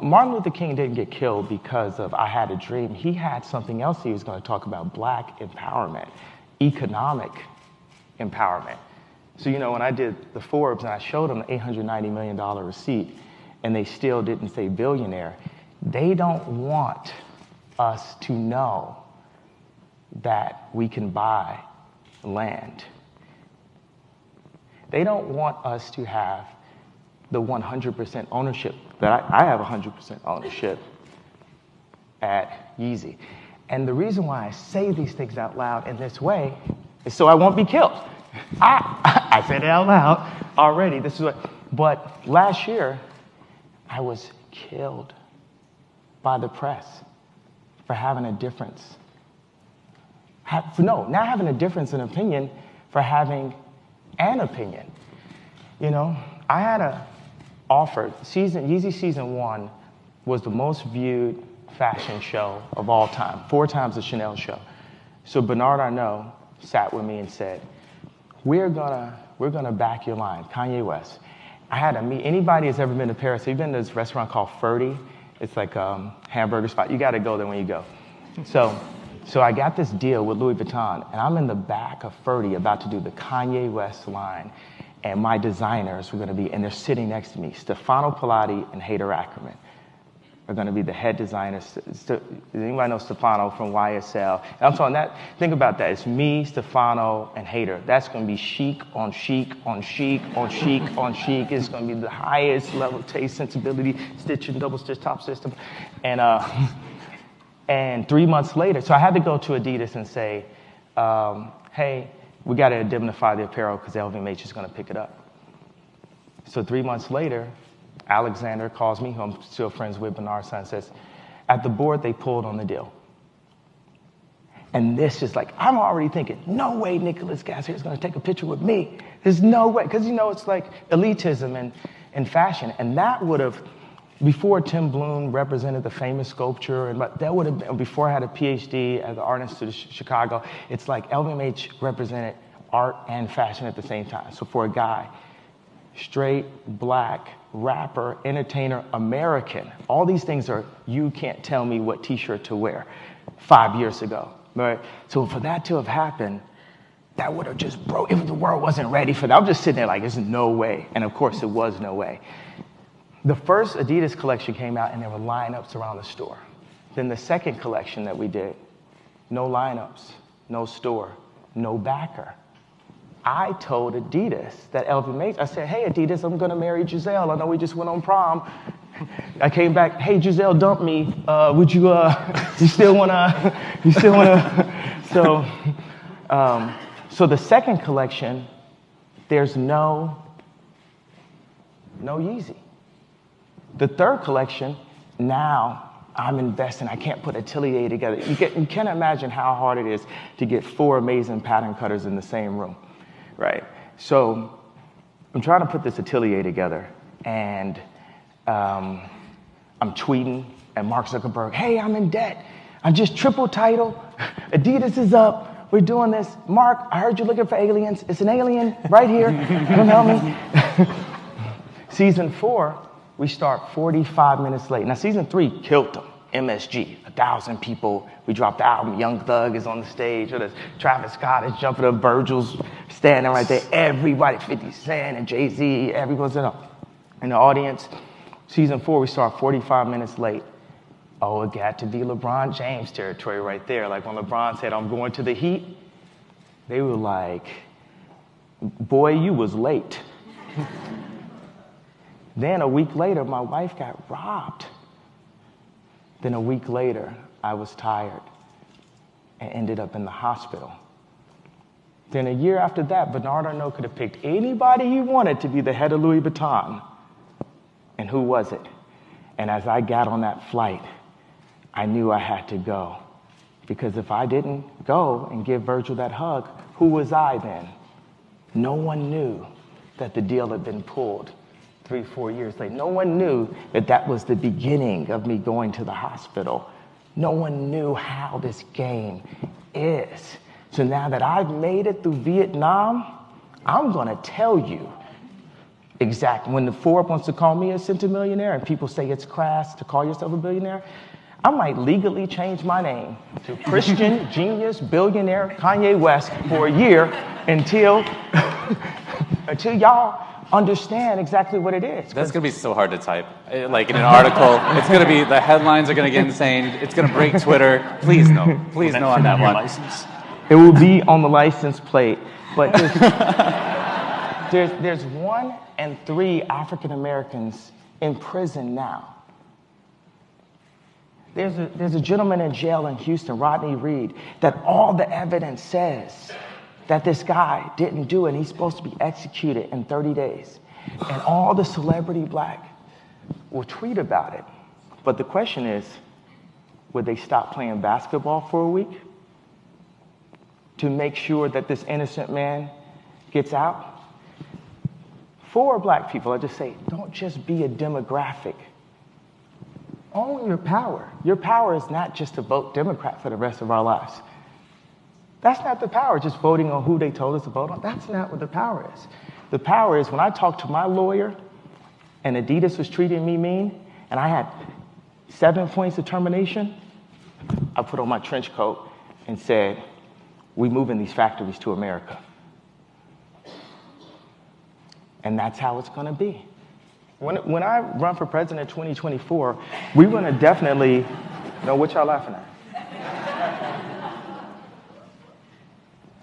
Martin Luther King didn't get killed because of I had a dream. He had something else he was going to talk about, black empowerment, economic empowerment. So, when I did the Forbes and I showed them the $890 million receipt and they still didn't say billionaire, they don't want us to know that we can buy land. They don't want us to have the 100% ownership that I have 100% ownership at Yeezy. And the reason why I say these things out loud in this way is so I won't be killed. I said it out loud already. But last year, I was killed by the press for having a difference. Not having a difference in opinion, for having an opinion. I had a offer. Yeezy Season 1 was the most viewed fashion show of all time, 4 times the Chanel show. So Bernard Arnault sat with me and said, we're gonna back your line, Kanye West. I had to meet anybody that's ever been to Paris. You've been to this restaurant called Ferdy. It's like a hamburger spot. You got to go there when you go. So I got this deal with Louis Vuitton, and I'm in the back of Ferdy about to do the Kanye West line, and my designers were going to be, and they're sitting next to me. Stefano Pilati and Haider Ackerman are going to be the head designers. Anybody know Stefano from YSL? And I'm talking that. Think about that. It's me, Stefano, and Haider. That's going to be chic on chic on chic on chic on chic. It's going to be the highest level taste, sensibility, stitching, double stitch, top system, and 3 months later, so I had to go to Adidas and say, hey, we got to indemnify the apparel because LVMH is going to pick it up. So 3 months later, Alexander calls me, who I'm still friends with, Bernard Son, says, at the board, they pulled on the deal. And this is like, I'm already thinking, no way Nicolas Gassier is going to take a picture with me. There's no way. Because, it's like elitism and fashion. And that would have, before Tim Bloom represented the famous sculpture, and that would have been, before I had a PhD at the Art Institute of Chicago, it's like LVMH represented art and fashion at the same time. So for a guy, straight, black, rapper, entertainer, American, all these things are, you can't tell me what t-shirt to wear 5 years ago, right? So for that to have happened, that would have just broke, if the world wasn't ready for that. I'm just sitting there like, there's no way. And of course, it was no way. The first Adidas collection came out and there were lineups around the store. Then the second collection that we did, no lineups, no store, no backer. I told Adidas that LVMH, I said, hey Adidas, I'm gonna marry Giselle. I know we just went on prom. I came back, hey Giselle dumped me. Would you, you still wanna? So the second collection, there's no Yeezy. The third collection, now I'm investing. I can't put Atelier together. You can't imagine how hard it is to get 4 amazing pattern cutters in the same room, right? So I'm trying to put this Atelier together, and I'm tweeting at Mark Zuckerberg, hey, I'm in debt. I'm just triple title. Adidas is up. We're doing this. Mark, I heard you're looking for aliens. It's an alien right here. Come help me. Season 4. We start 45 minutes late. Now, season 3 killed them. MSG, 1,000 people. We dropped the album. Young Thug is on the stage. Travis Scott is jumping up. Virgil's standing right there. Everybody, 50 Cent and Jay-Z, everyone's in the audience. Season 4, we start 45 minutes late. Oh, it got to be LeBron James territory right there. Like when LeBron said, I'm going to the Heat, they were like, boy, you was late. Then a week later, my wife got robbed. Then a week later, I was tired and ended up in the hospital. Then a year after that, Bernard Arnault could have picked anybody he wanted to be the head of Louis Vuitton. And who was it? And as I got on that flight, I knew I had to go. Because if I didn't go and give Virgil that hug, who was I then? No one knew that the deal had been pulled 3-4 years later. No one knew that that was the beginning of me going to the hospital. No one knew how this game is. So now that I've made it through Vietnam, I'm going to tell you exact. When the Forbes wants to call me a centimillionaire and people say it's crass to call yourself a billionaire, I might legally change my name to Christian Genius Billionaire Kanye West for a year until y'all understand exactly what it is. That's going to be so hard to type. Like in an article, it's going to be, the headlines are going to get insane. It's going to break Twitter. Please no. Please no on that one. License. It will be on the license plate. But there's 1 in 3 African Americans in prison now. There's a gentleman in jail in Houston, Rodney Reed, that all the evidence says that this guy didn't do it, and he's supposed to be executed in 30 days. And all the celebrity black will tweet about it. But the question is, would they stop playing basketball for a week to make sure that this innocent man gets out? For black people, I just say, don't just be a demographic. Own your power. Your power is not just to vote Democrat for the rest of our lives. That's not the power, just voting on who they told us to vote on. That's not what the power is. The power is when I talked to my lawyer and Adidas was treating me mean and I had 7 points of termination, I put on my trench coat and said, we're moving these factories to America. And that's how it's going to be. When I run for president in 2024, we're going to definitely know what y'all laughing at.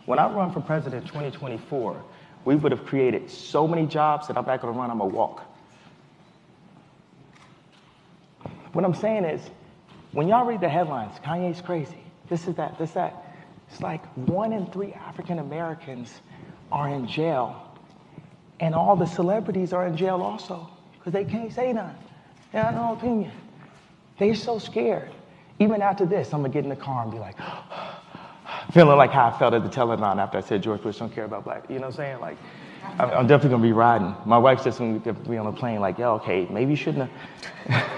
When I run for president in 2024, we would have created so many jobs that I'm not going to run, I'm going to walk. What I'm saying is, when y'all read the headlines, Kanye's crazy, this is that, this, that, it's like 1 in 3 African Americans are in jail, and all the celebrities are in jail also, because they can't say nothing. They have no opinion. They're so scared. Even after this, I'm going to get in the car and be like, feeling like how I felt at the telethon after I said George Bush don't care about black. You know what I'm saying? Like, I'm definitely going to be riding. My wife's just going to be on a plane like, yeah, okay, maybe you shouldn't have.